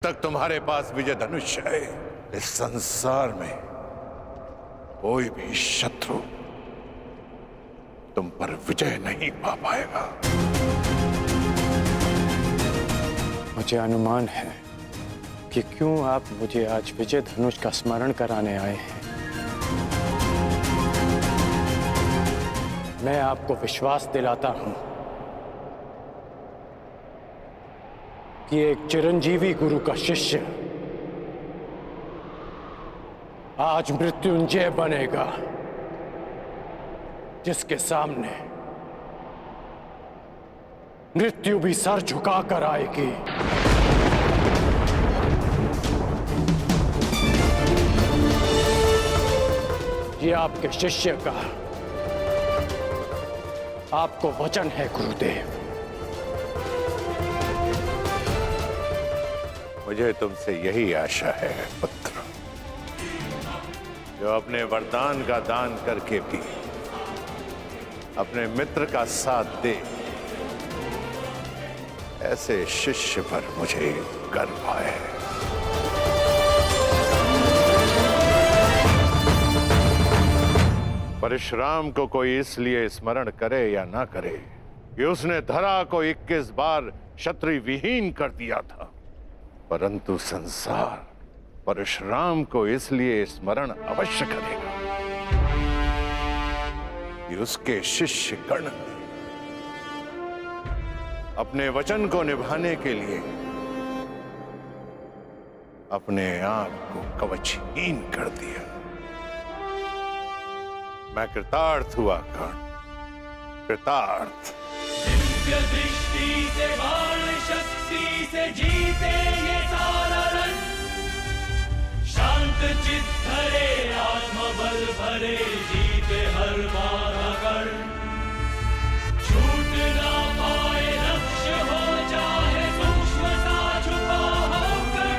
तक तुम्हारे पास विजय धनुष है, इस संसार में कोई भी शत्रु तुम पर विजय नहीं पा पाएगा। मुझे अनुमान है कि क्यों आप मुझे आज विजय धनुष का स्मरण कराने आए हैं। मैं आपको विश्वास दिलाता हूं कि एक चिरंजीवी गुरु का शिष्य आज मृत्युंजय बनेगा, जिसके सामने मृत्यु भी सर झुकाकर आएगी। ये आपके शिष्य का आपको वचन है गुरुदेव। मुझे तुमसे यही आशा है पुत्र, जो अपने वरदान का दान करके भी अपने मित्र का साथ दे। ऐसे शिष्य पर मुझे गर्व है। परशुराम को कोई इसलिए स्मरण करे या ना करे कि उसने धरा को 21 बार क्षत्रिय विहीन कर दिया था, परंतु संसार परशुराम को इसलिए स्मरण अवश्य करेगा कि उसके शिष्य गण ने अपने वचन को निभाने के लिए अपने आप को कवचहीन कर दिया। मैं कृतार्थ हुआ कर्ण, कृतार्थ। दिव्य दृष्टि से बाण शक्ति से जीते ये सारा रण, शांत चित्त धरे आत्मबल भरे जीते हर बाधागढ़। छूट ना पाए लक्ष्य हो चाहे सूक्ष्म सा छुपा होकर।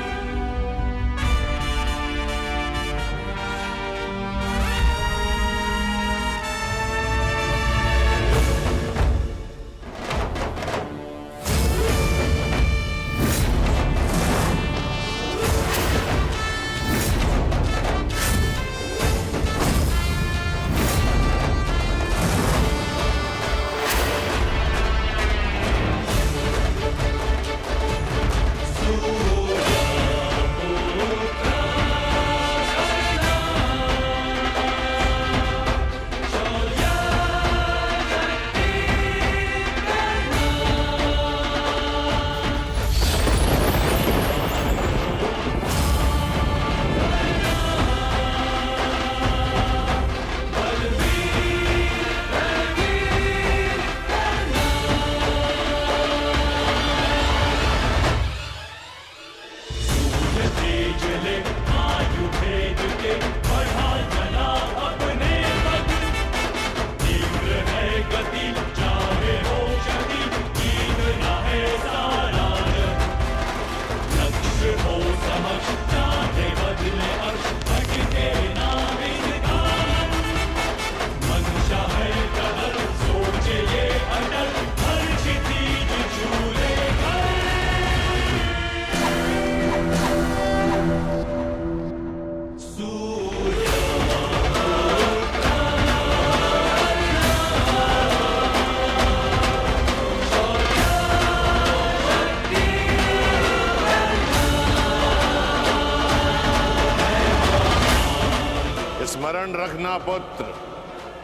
स्मरण रखना पुत्र,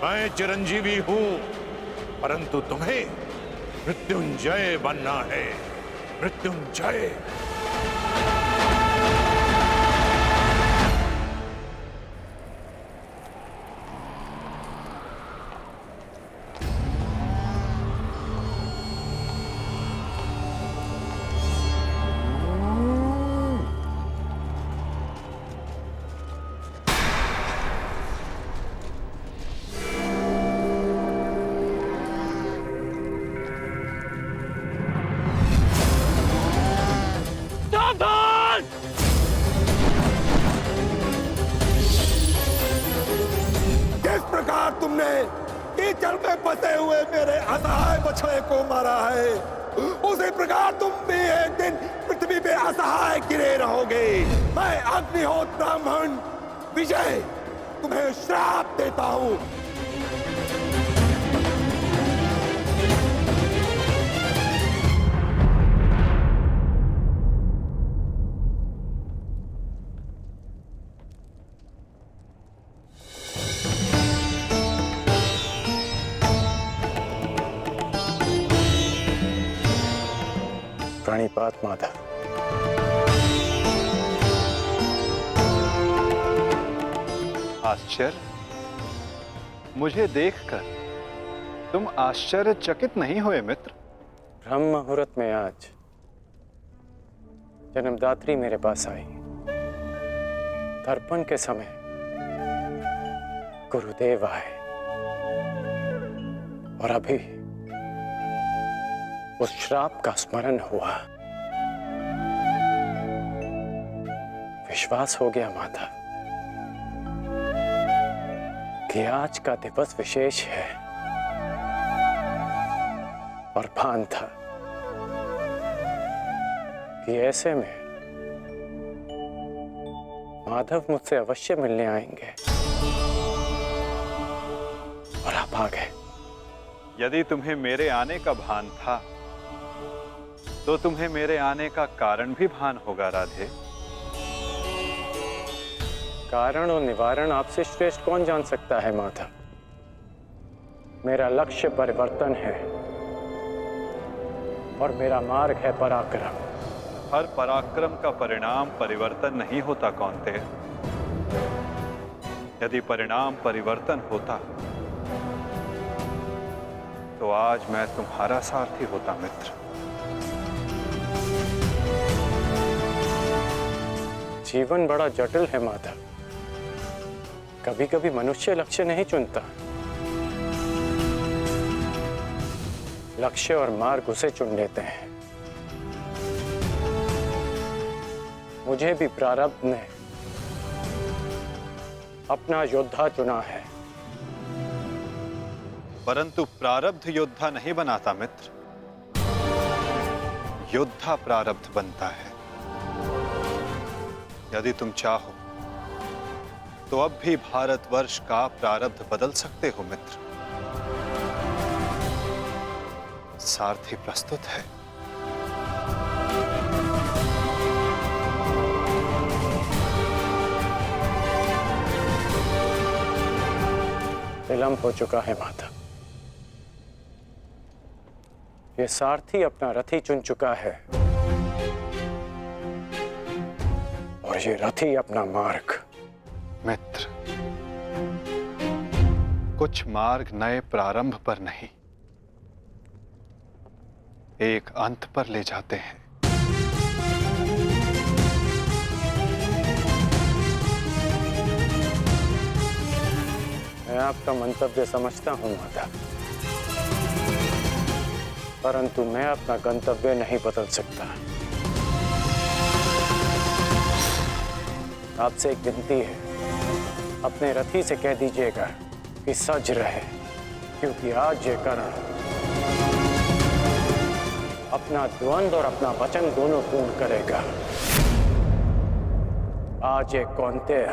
मैं चिरंजीवी हूं, परंतु तुम्हें मृत्युंजय बनना है। मृत्युंजय। तुमने कीचड़ में फंसे हुए मेरे असहाय बछड़े को मारा है, उसी प्रकार तुम भी एक दिन पृथ्वी पे असहाय गिरे रहोगे। मैं अग्निहोत्र ब्राह्मण विजय तुम्हें श्राप देता हूं। प्रणिपात माधव। आश्चर्य? मुझे देखकर तुम आश्चर्यचकित नहीं हुए मित्र? ब्रह्म मुहूर्त में आज जन्मदात्री मेरे पास आई। तर्पण के समय गुरुदेव आए और अभी उस श्राप का स्मरण हुआ। विश्वास हो गया माता कि आज का दिवस विशेष है और भान था कि ऐसे में माधव मुझसे अवश्य मिलने आएंगे और आप आ गए। यदि तुम्हें मेरे आने का भान था तो तुम्हें मेरे आने का कारण भी भान होगा राधे। कारण और निवारण आपसे श्रेष्ठ कौन जान सकता है माधव। मेरा लक्ष्य परिवर्तन है और मेरा मार्ग है पराक्रम। हर पराक्रम का परिणाम परिवर्तन नहीं होता कौन्तेय। यदि परिणाम परिवर्तन होता तो आज मैं तुम्हारा सारथी होता मित्र। जीवन बड़ा जटिल है माधव। कभी कभी मनुष्य लक्ष्य नहीं चुनता, लक्ष्य और मार्ग उसे चुन लेते हैं। मुझे भी प्रारब्ध ने अपना योद्धा चुना है। परंतु प्रारब्ध योद्धा नहीं बनाता मित्र, योद्धा प्रारब्ध बनता है। यदि तुम चाहो तो अब भी भारतवर्ष का प्रारब्ध बदल सकते हो मित्र। सारथी प्रस्तुत है। विलंब हो चुका है माता। ये सारथी अपना रथी चुन चुका है और ये रथी अपना मार्ग। मित्र, कुछ मार्ग नए प्रारंभ पर नहीं, एक अंत पर ले जाते हैं। मैं आपका मंतव्य समझता हूं माता, परंतु मैं अपना गंतव्य नहीं बदल सकता। आपसे एक विनती है, अपने रथी से कह दीजिएगा कि सज रहे, क्योंकि आज ये कर्ण अपना द्वंद और अपना वचन दोनों पूर्ण करेगा। आज ये कौन्तेय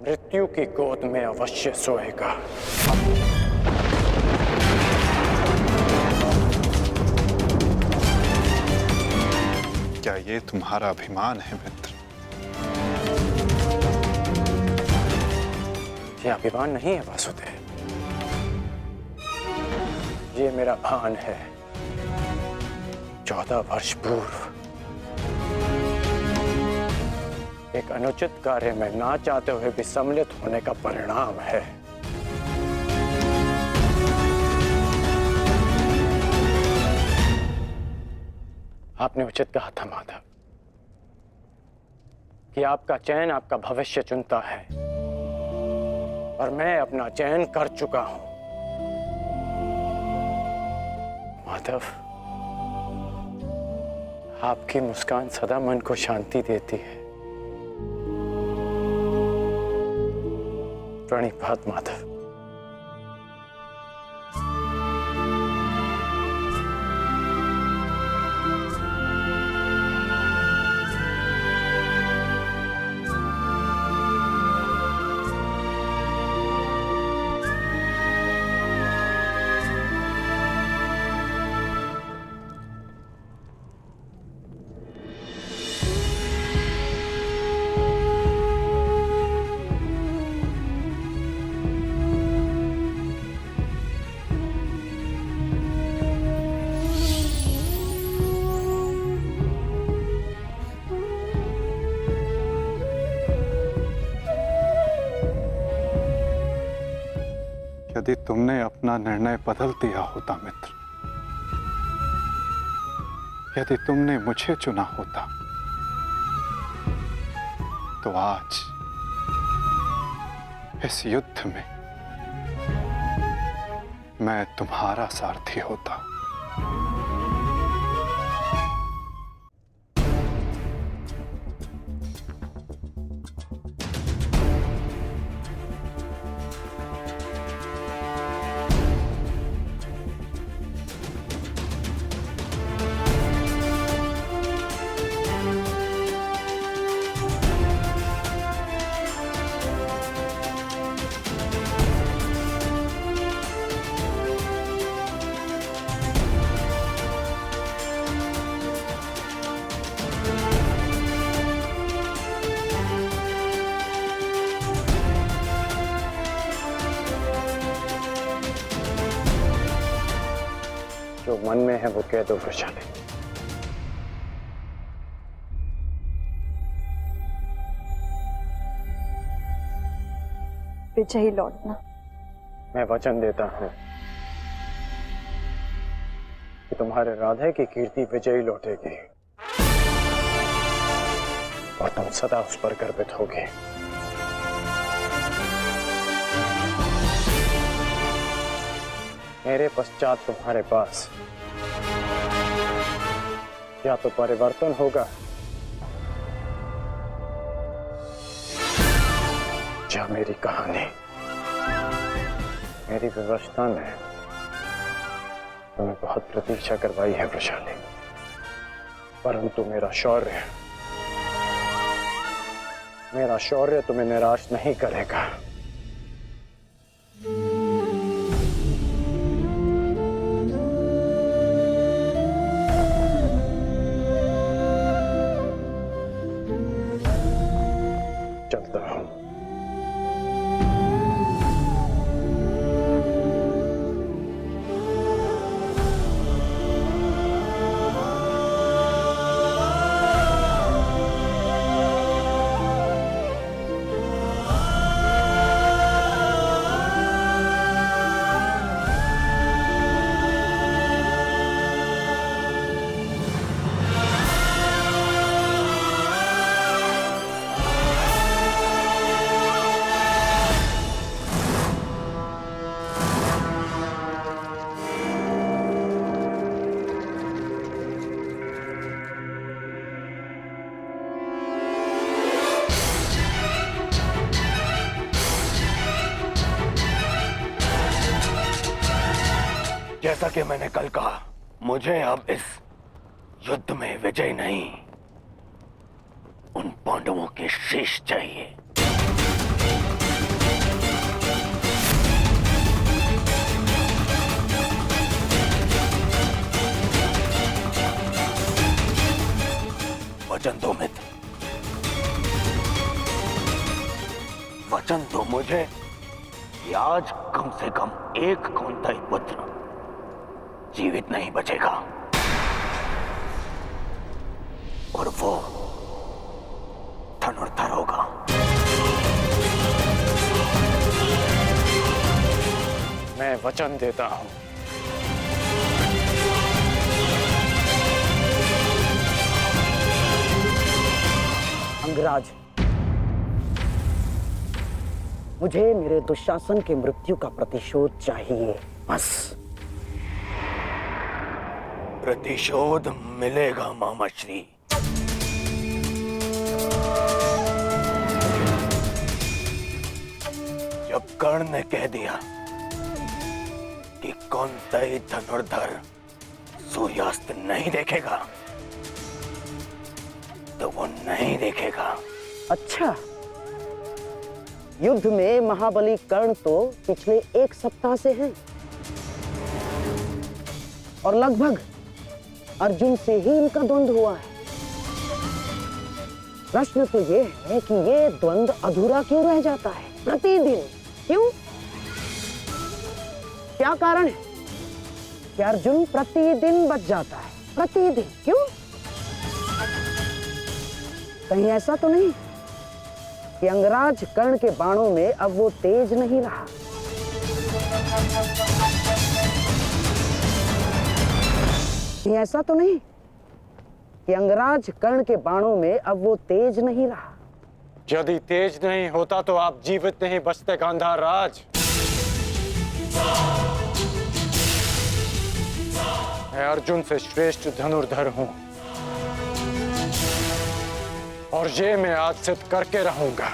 मृत्यु की गोद में अवश्य सोएगा। क्या ये तुम्हारा अभिमान है मित्र? ये अभिमान नहीं है वासुदेव, ये मेरा भान है। 14 वर्ष पूर्व एक अनुचित कार्य में ना चाहते हुए भी सम्मिलित होने का परिणाम है। आपने उचित कहा था माधव कि आपका चयन आपका भविष्य चुनता है और मैं अपना चयन कर चुका हूं। माधव, आपकी मुस्कान सदा मन को शांति देती है। प्रणिपात माधव। यदि तुमने अपना निर्णय बदल दिया होता मित्र, यदि तुमने मुझे चुना होता, तो आज इस युद्ध में मैं तुम्हारा सारथी होता। जो मन में है वो कह दो वृषाली। विजयी लौटना। मैं वचन देता हूं कि तुम्हारे राधे की कीर्ति विजयी लौटेगी और तुम सदा उस पर गर्वित होगे। मेरे पश्चात तुम्हारे पास या तो परिवर्तन होगा या मेरी कहानी। मेरी व्यवस्था ने तुम्हें बहुत प्रतीक्षा करवाई है वृषाली, परंतु मेरा शौर्य तुम्हें निराश नहीं करेगा। चलता हूं। जैसा कि मैंने कल कहा, मुझे अब इस युद्ध में विजय नहीं, उन पांडवों के शीश चाहिए। वचन दो मित्र, वचन दो मुझे कि आज कम से कम एक कौंतेय पुत्र जीवित नहीं बचेगा, और वो धनुर्धर होगा। मैं वचन देता हूं। अंगराज, मुझे मेरे दुशासन की मृत्यु का प्रतिशोध चाहिए, बस। प्रतिशोध मिलेगा मामाश्री। जब कर्ण ने कह दिया कि कौंतेय धनुर्धर सूर्यास्त नहीं देखेगा, तो वो नहीं देखेगा। अच्छा, युद्ध में महाबली कर्ण तो पिछले 1 सप्ताह से हैं, और लगभग अर्जुन से ही इनका द्वंद्व हुआ है। प्रश्न तो ये है कि ये द्वंद्व अधूरा क्यों रह जाता है प्रतिदिन? क्यों? क्या कारण है कि अर्जुन प्रतिदिन बच जाता है? प्रतिदिन क्यों? कहीं ऐसा तो नहीं कि अंगराज कर्ण के बाणों में अब वो तेज नहीं रहा? ये ऐसा तो नहीं कि अंगराज कर्ण के बाणों में अब वो तेज नहीं रहा? यदि तेज नहीं होता तो आप जीवित नहीं बचते गांधार राज। मैं अर्जुन से श्रेष्ठ धनुर्धर हूं और ये मैं आज सिद्ध करके रहूंगा।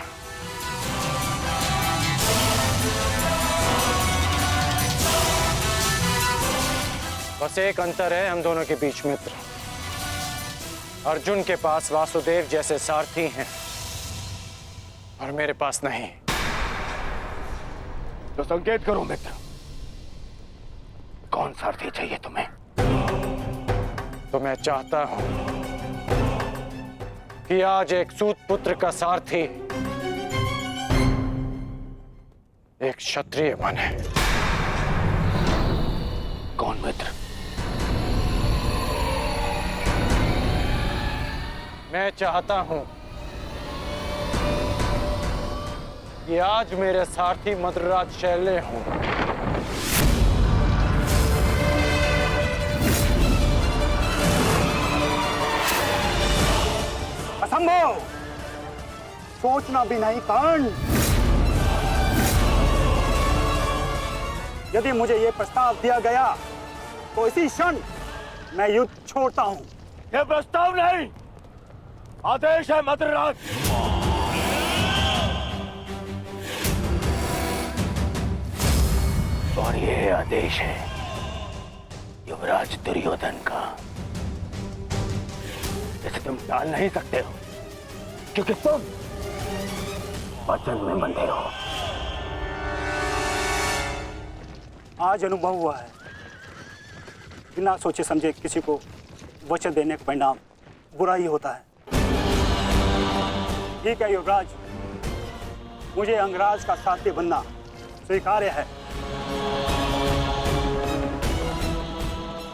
बस एक अंतर है हम दोनों के बीच, मित्र। अर्जुन के पास वासुदेव जैसे सारथी हैं और मेरे पास नहीं। तो संकेत करो मित्र, कौन सारथी चाहिए तुम्हें? तो मैं चाहता हूं कि आज एक सूत पुत्र का सारथी एक क्षत्रिय बने। कौन मित्र? मैं चाहता हूं कि आज मेरे सारथी मद्रराज शैल्य हों। असंभव! सोचना भी नहीं कर्ण। यदि मुझे यह प्रस्ताव दिया गया तो इसी क्षण मैं युद्ध छोड़ता हूं। यह प्रस्ताव नहीं, आदेश है मद्रराज। और यह आदेश है युवराज दुर्योधन का। इसे तुम टाल नहीं सकते हो, क्योंकि तुम वचन में बंधे हो। आज अनुभव हुआ है, बिना सोचे समझे किसी को वचन देने का परिणाम बुरा ही होता है। ठीक है युवराज, मुझे अंगराज का साथी बनना स्वीकार्य है,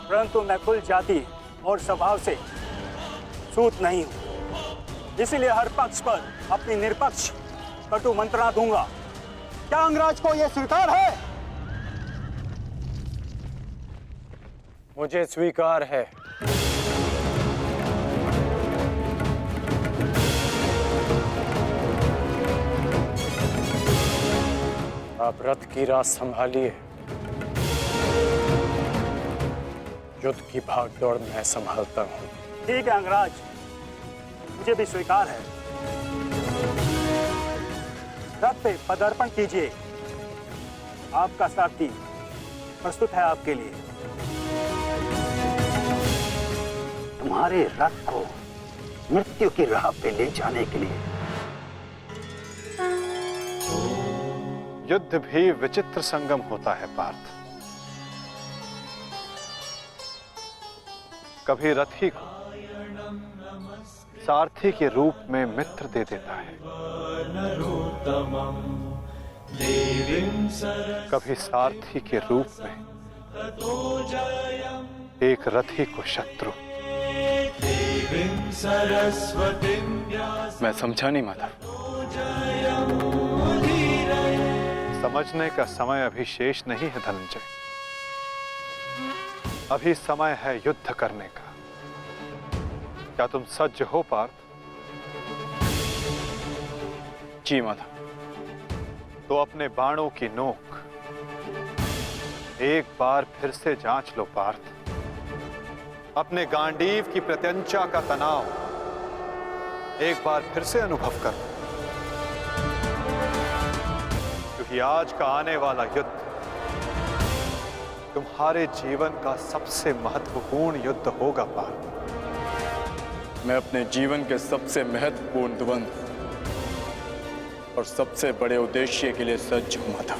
परंतु मैं कुल जाति और स्वभाव से सूत नहीं हूं। इसीलिए हर पक्ष पर अपनी निरपक्ष कटु मंत्रणा दूंगा। क्या अंगराज को यह स्वीकार है? मुझे स्वीकार है। आप रथ की राह संभालिए, युद्ध की भागदौड़ मैं संभालता हूं। ठीक है अंगराज, मुझे भी स्वीकार है। रथ पे पदार्पण कीजिए, आपका सारथी प्रस्तुत है आपके लिए। तुम्हारे रथ को मृत्यु की राह पे ले जाने के लिए। युद्ध भी विचित्र संगम होता है पार्थ। कभी रथी को सारथी के रूप में मित्र दे देता है, कभी सारथी के रूप में एक रथी को शत्रु। मैं समझा नहीं माता। समझने का समय अभी शेष नहीं है धनंजय। अभी समय है युद्ध करने का। क्या तुम सज्ज हो पार्थ? जी माता। तो अपने बाणों की नोक एक बार फिर से जांच लो पार्थ। अपने गांडीव की प्रत्यंचा का तनाव एक बार फिर से अनुभव करो, क्योंकि आज का आने वाला युद्ध तुम्हारे जीवन का सबसे महत्वपूर्ण युद्ध होगा पार्थ। मैं अपने जीवन के सबसे महत्वपूर्ण द्वंद्व और सबसे बड़े उद्देश्य के लिए सज्ज हूं माता।